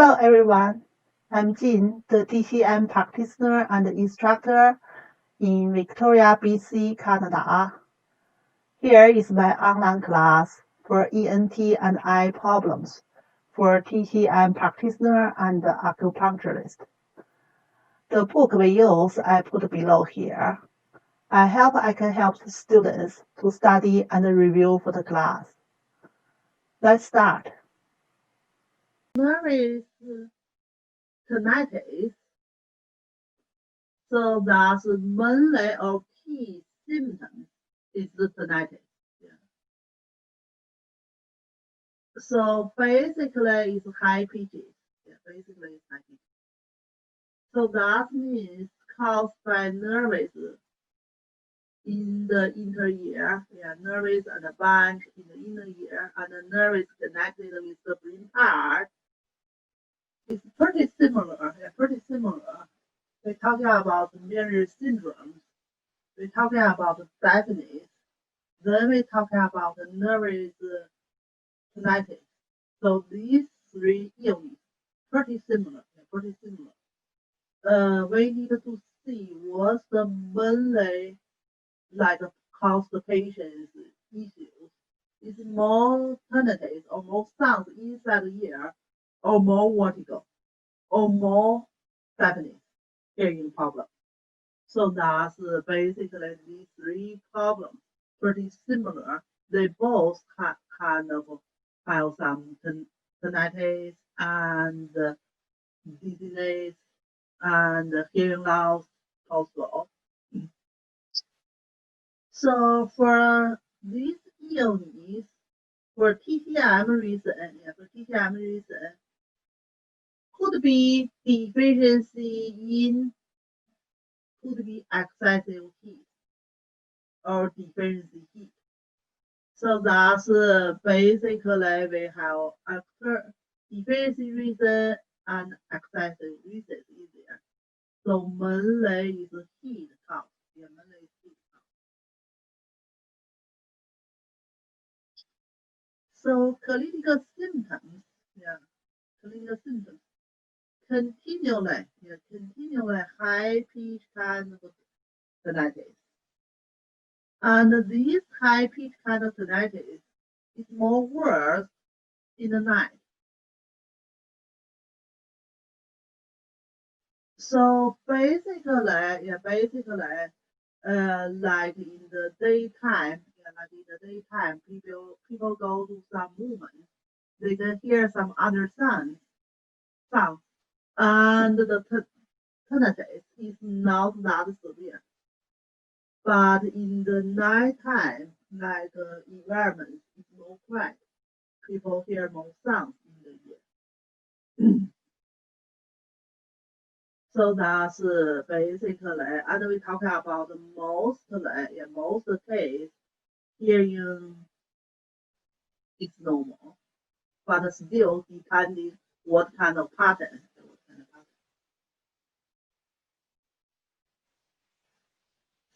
Hello everyone, I'm Jin, the TCM practitioner and instructor in Victoria, BC, Canada. Here is my online class for ENT and eye problems for TCM practitioner and acupuncturist. The book we use I put below here. I hope I can help the students to study and review for the class. Let's start. Nervous tinnitus. So that's mainly or key symptom is the tinnitus. Yeah. So basically it's high pitches. Yeah, basically it's high pitches. So that means caused by nerves in the inner ear, nerves and the band in the inner ear, and the nerves connected with the brain part. It's pretty similar. We're talking about Meridian syndrome. We're talking about deafness. Then we're talking about nervous tinnitus. So these three illnesses pretty similar. We need to see what's the mainly cause the patient's issues. Is more tinnitus or more sounds inside the ear, or more vertigo, or more deafness, hearing problem. So that's basically these three problems, pretty similar. They both kind of have some tinnitus and dizziness and hearing loss also. So for these illnesses, for TCM reason, could be deficiency in, could be excessive heat or deficiency heat. So that's basically we have deficiency reason and excessive reason is there. So mainly is heat cause. Yeah, mainly is heat cause. So clinical symptoms, continually high pitch kind of tinnitus. And this high pitch kind of tinnitus is more worse in the night. So basically, like in the daytime, people go to some movement, they can hear some other sounds, and the tinnitus is not that severe. But in the nighttime, environment is more quiet, people hear more sounds in the ear. So that's basically, and we talk about most case, hearing is normal, but still depending what kind of pattern.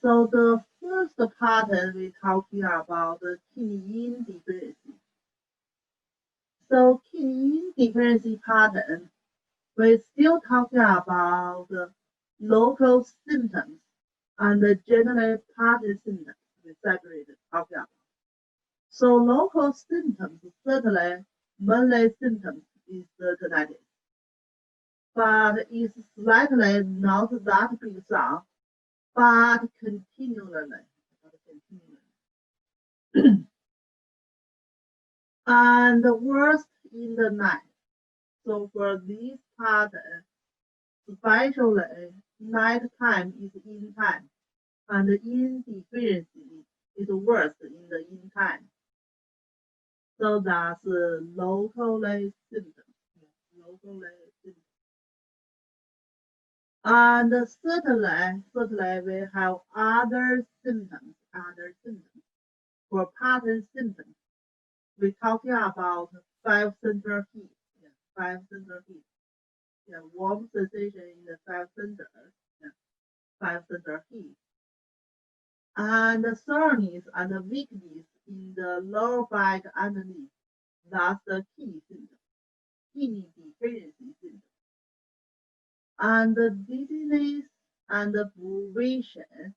So the first pattern we talking about the kidney-Yin deficiency. So kidney-Yin deficiency pattern, we're still talking about the local symptoms and the general pattern symptoms. We separated talking about. So local symptoms, certainly mainly symptoms is the tinnitus, but it's slightly not that big sound, but continually. And worst in the night. So for this pattern, especially nighttime is in time, and in deficiency is worse in the in time. So that's locally symptoms. And certainly we have other symptoms. For pattern symptoms, we're talking about 5 central heat. Warm sensation in the 5 centers. 5 central heat. And soreness and weakness in the lower back underneath. That's the key symptom. Kidney deficiency and dizziness and privation.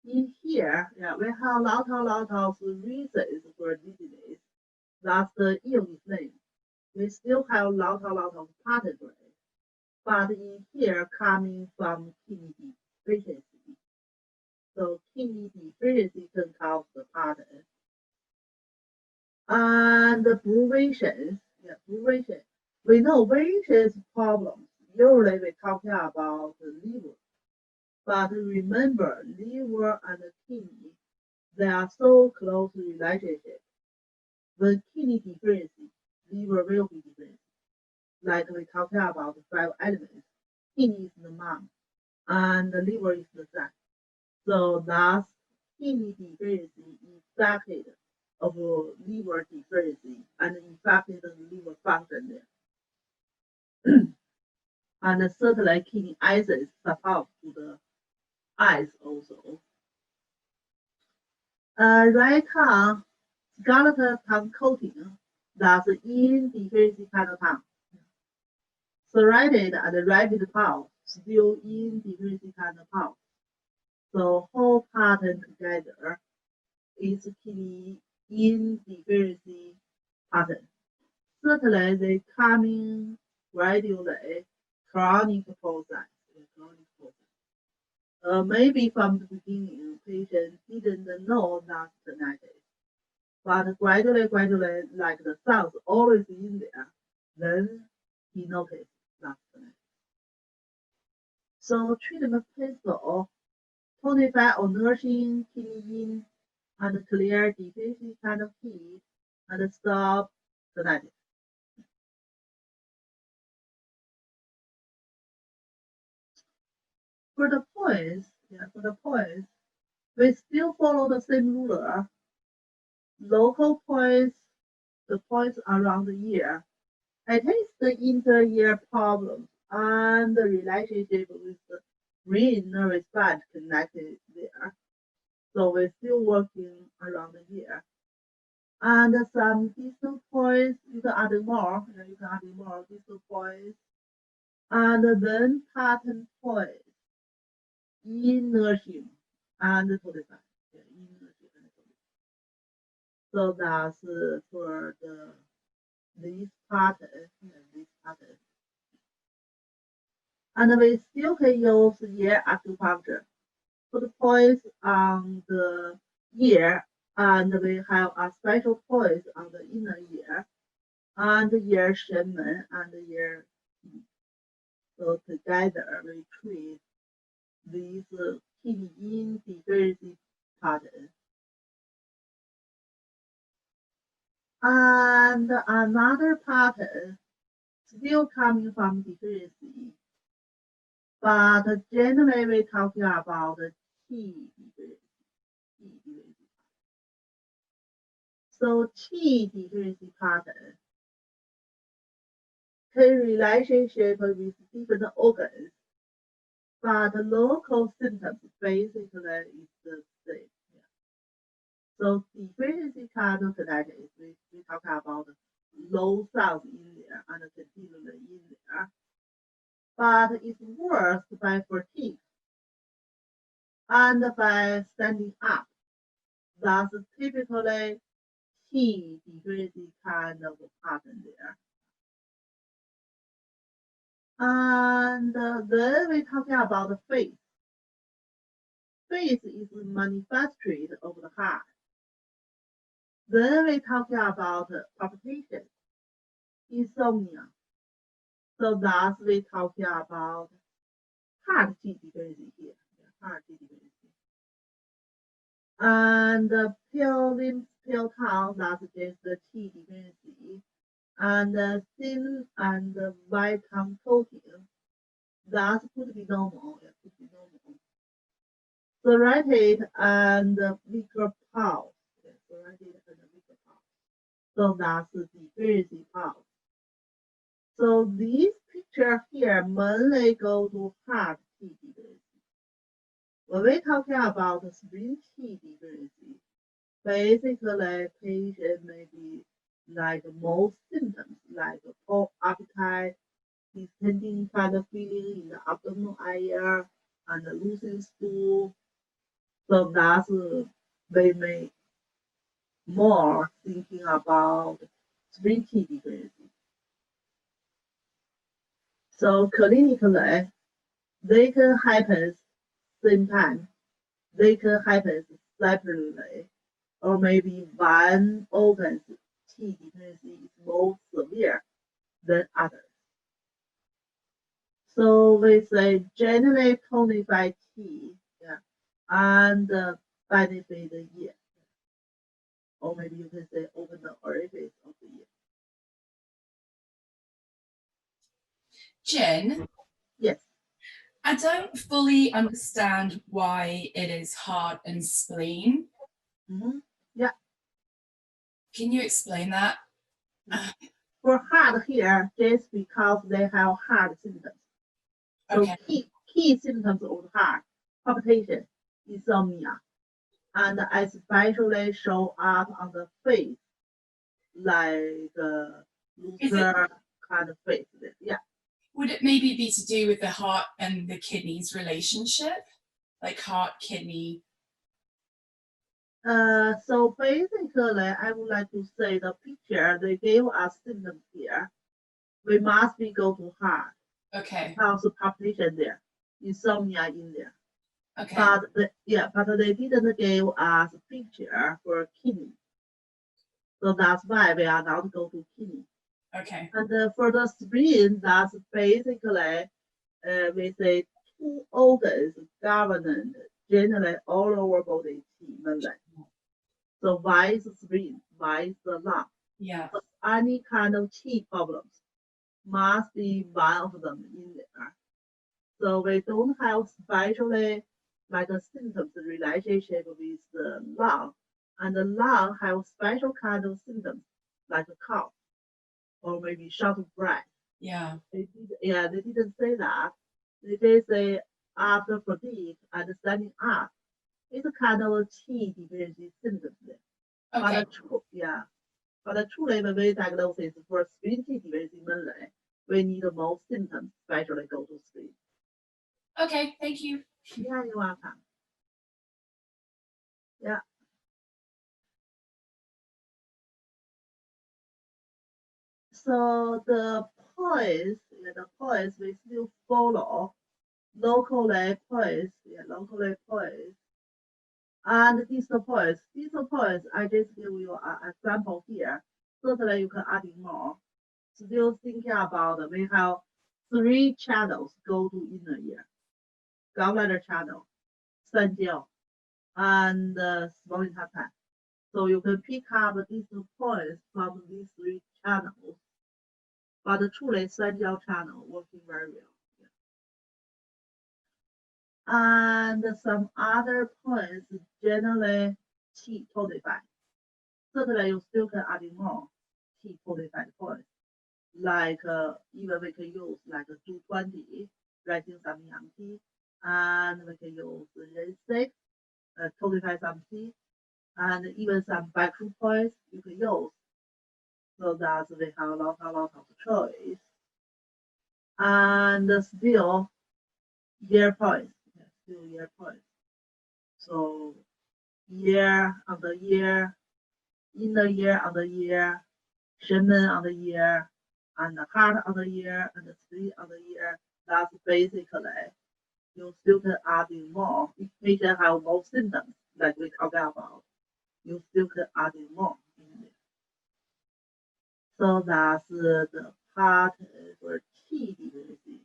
In here, we have a lot of reasons for dizziness. That's the illness name. We still have a lot of patterns, but in here coming from kidney deficiency. So kidney deficiency can cause the pattern. And the privation, privation. We know various problems. Usually we're talking about the liver. But remember, liver and kidney, they are so closely related. When kidney deficiency, liver will be deficient. Like we talking about the 5 elements. Kidney is the mom, and the liver is the son. So thus, kidney deficiency affected of liver deficiency and affected the liver function there. And certainly kidney acids support to the eyes also. Right tongue, skeletal tongue coating, that's in deficiency kind of tongue. Serrated and rapid pulse, still in deficiency kind of pulse. So whole pattern together is kidney in deficiency pattern. Certainly they coming gradually chronic process. Maybe from the beginning, patient didn't know that's tinnitus, but gradually, like the sounds always in there, then he noticed that's tinnitus. So treatment principle, tonify or nourishing kidney-Yin and clear deficiency kind of heat and stop tinnitus. For the points, we still follow the same ruler. Local points, the points around the ear. It is the inter-ear problems and the relationship with the brain nervous band connected there. So we're still working around the ear. And some distal points, you can add more, distal points. And then pattern points. Inertium and tonify. So that's for this pattern. And we still can use ear acupuncture. Put points on the ear, and we have a special point on the inner ear, and ear shaman and ear. So together we treat these kidney-Yin deficiency pattern. And another pattern still coming from deficiency, but generally we're talking about the qi deficiency. So qi deficiency pattern can relationship with different organs, but local symptoms basically is the same. So deficiency kind of tinnitus, we talk about low sounds in there and continually in there. But it's worse by fatigue and by standing up. That's typically key deficiency kind of pattern there. And then we're talking about the face. Face is manufactured of the heart. Then we're talking about palpitation, insomnia. So that's we're talking about heart deficiency here. Heart deficiency. And pale limbs, pale tongue, that's just the T deficiency. And thin and white tongue coating, that could be normal. Serrated and weaker pulse. So that's the deficiency pulse. So this picture here mainly go to heart deficiency. When we're talking about the spleen deficiency, basically patient may be like most symptoms like poor appetite, distending kind of feeling in the abdominal area and losing stool. So that's they may more thinking about spleen deficiency. So clinically, they can happen same time. They can happen separately, or maybe one organ's T deficiency is more severe than others. So we say generally tonify T, yeah, and benefit the ear. Or maybe you can say open the orifice of the ear. Jen? Yes. I don't fully understand why it is heart and spleen. Yeah. Can you explain that? For heart here, just because they have heart symptoms. So Okay. key symptoms of heart, palpitation, insomnia, and especially show up on the face, like loser kind of face. Yeah. Would it maybe be to do with the heart and the kidneys relationship? Like heart, kidney? So basically, I would like to say the picture they gave us symptoms here. We must be go to heart. Okay. Because palpitation there, insomnia in there. Okay. But they didn't give us a picture for kidney. So that's why we are not go to kidney. Okay. And for the spleen, that's basically we say two organs governed generally all over body mainly. So why is the spleen? Why is the lung? Yeah. So any kind of T problems must be one of them in there. So we don't have especially like a symptoms relationship with the lung, and the lung have special kind of symptoms like a cough or maybe short of breath. Yeah. They didn't say that. They did say after fatigue and standing up, it's a kind of T deficiency symptoms there. Okay. But truly when we diagnosis for spleen T deficiency mainly, we need more symptoms, especially go to spleen. Okay, thank you. Yeah, you're welcome. Yeah. So the points we still follow locally points. And these points, I just give you an example here. Certainly you can add in more. Still thinking about we have 3 channels go to inner ear. Gallbladder channel, 三焦, and small intestine. So you can pick up these points from these 3 channels. But truly 三焦 channel working very well. And some other points generally T tonified. Certainly you still can add in more T tonified points. Like even we can use like a 220, writing some yang T, and we can use Ren6, tonify some T, and even some backroom points you can use. So that we have a lot of choice. And still year points. Still year points. So year on the year, in the year on the year, Sherman on the year, and the heart on the year, and the spleen on the year. That's basically you still can add in more. If patient have more symptoms, like we talked about, you still can add in more in there. So that's the part for T deficiency.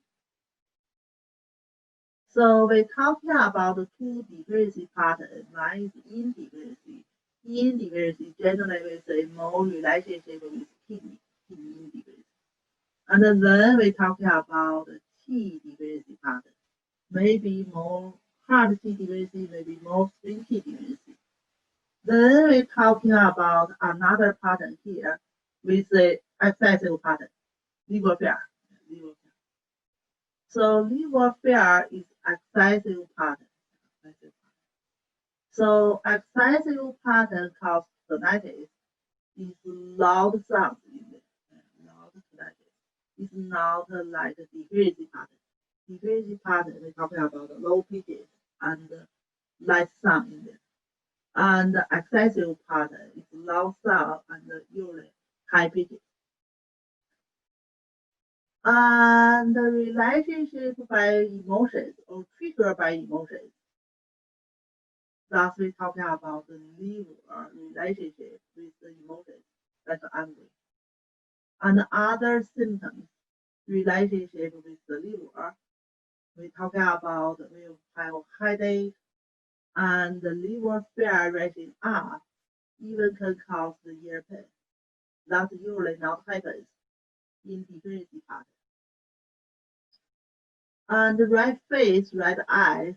So we're talking about the 2 deficiency patterns. One is yin deficiency. Yin deficiency generally we say more relationship with kidney yin deficiency. And then we're talking about the T deficiency pattern. Maybe more heart T deficiency, maybe more spleen T deficiency. Then we're talking about another pattern here with the excessive pattern, liver failure. So liver failure is excessive pattern. So excessive pattern causes tinnitus is loud sounds in there. Loud tinnitus. is not like the deficiency pattern. Deficiency pattern, we're talking about the low pitches and light sound in there. And the excessive pattern is loud sound and usually high pitches. And the relationship by emotions or triggered by emotions. Thus, we're talking about the liver relationship with the emotions, like anger. And other symptoms relationship with the liver. We're talking about we have headache and the liver fat rising up, even can cause the ear pain. That usually not happens in deficiency pattern. And the red face, red eyes,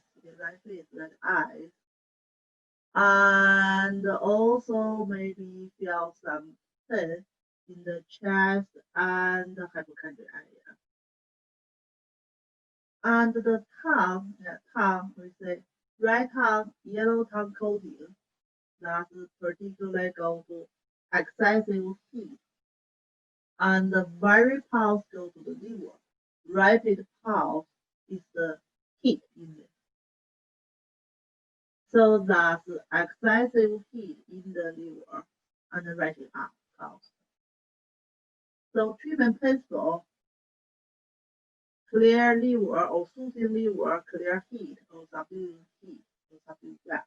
and also maybe feel some pain in the chest and the hypochondria area. And the tongue, we say red tongue, yellow tongue coating, that particularly go to excessive heat. And the very pulse go to the liver. Rapid pulse is the heat in there. So that's excessive heat in the liver and the rapid pulse. So treatment principle, clear liver or soothing liver, clear heat or subduing heat or subduing that,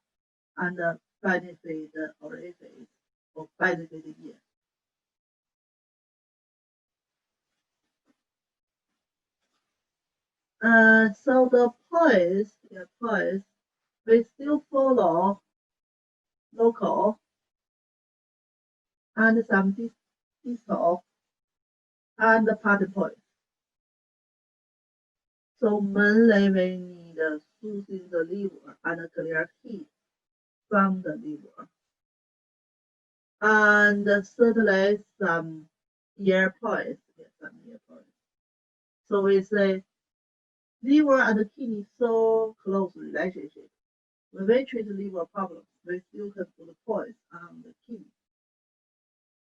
and benefit the orifice or benefit the ear. So the points, we still follow local and some distal and the pattern points. So mainly we need soothing the liver and clear heat from the liver. And certainly some ear points, So we say liver and kidney so close relationship. When we treat liver problems, we still can